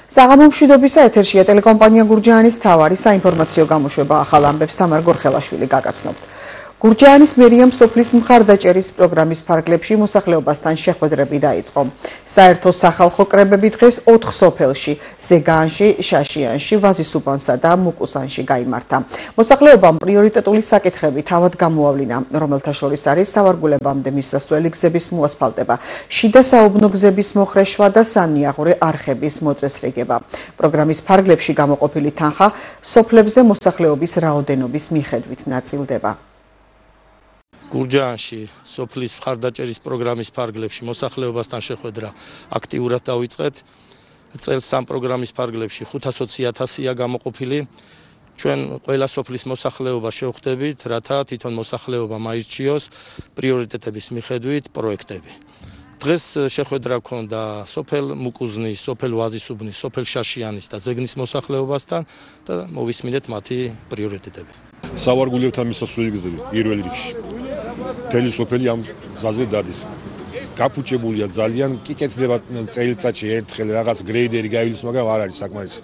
საღამო მშვიდობისა ეთერშია ტელეკომპანია გურჯაანის მთავარი საინფორმაციო გამოშვება ახალ ამბებს თამარ გორხელაშვილი გაგაცნობთ. გურჯაანის მერიამ სოფლის მხარდაჭერის პროგრამის ფარგლებში მოსახლეობასთან შეხვედრები დაიწყო. საერთო სახალხო კრებები დღეს 4 სოფელში, ზეგაანში, შაშიანში, ვაზისუბანსა და მუკუსანში გაიმართა. მოსახლეობამ პრიორიტეტული საკითხები თავად გამოავლინა, რომელთა შორის არის სავარგულებამდე მისასვლელი გზების მოასფალტება, შიდა საუბნო გზების მოხრეშვა და სანიაღვრე არხების მოწესრიგება. პროგრამის ფარგლებში გამოყოფილი თანხა სოფლებზე მოსახლეობის რაოდენობის მიხედვით ნაწილდება. გურჯაანში სოფლის მხარდაჭერის პროგრამის ფარგლებში მოსახლეობასთან შეხვედრა აქტიურად დავიწყეთ. წელს სამ პროგრამის ფარგლებში 520,000-ია გამოყოფილი. ჩვენ ყველა სოფლის მოსახლეობა შევხვდებით, რათა თვითონ მოსახლეობამ აირჩიოს პრიორიტეტების მიხედვით პროექტები. დღეს შეხვედრა გქონდა სოფელ მუკუზნის, სოფელ ვაზისუბნის, სოფელ შაშიანის და ზეგნის მოსახლეობასთან და მოვისმინეთ მათი პრიორიტეტები. სავარგულებთან მისასვლელი გზები პირველ რიგში. მთელი სოფელი ამ გზაზე დადის. გაფუჭებულია ძალიან, კი კეთდება წელიწადში ერთხელ რაღაც გრეიდერი გაივლის, მაგრამ არ არის საკმარისი.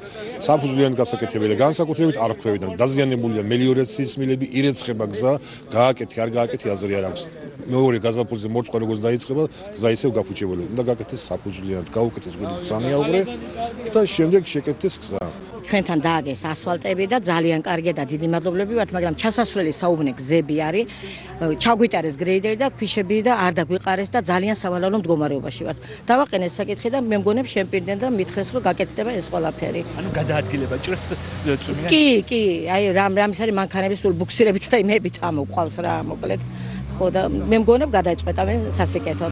საფუძვლიანი გასაკეთებელი განსაკუთრებით არ ხვევიდან დაზიანებულია მელიორაციის მილები, ირეცხება გზა, გააკეთე, არ გააკეთე აზრი არ აქვს. მეორე გაზაფხულზე მორწყვა როგორც დაიწყება, გზა ისევ გაფუჭებული. უნდა გაკეთდეს საფუძვლიანად, გაუკეთეს გვერდით სანიაღვრე და შემდეგ შეკეთდეს გზა. ჩვენთან დააგეს ასფალტები და ძალიან კარგია და დიდი მადლობლები ვართ, მაგრამ ჩასასვლელი საუბნე გზები არის, ჩაგვიტარეს გრეიდერი და ქვიშები და არ დაგვიყარეს და ძალიან სავალალო მდგომარეობაში ვართ. დავაყენეს საკითხი და მე მგონებ შემპირდნენ და მითხრეს რომ გაკეთდება ეს ყველაფერი. ანუ გადაადგილება ჭრეს წვიმიან? კი, აი რამის არის მანქანების სულ ბუქსირებით და იმებით ამოყვავს რა მოკლედ. ხო და მე მგონებ გადაიწყვეტავენ სასიკეთოდ.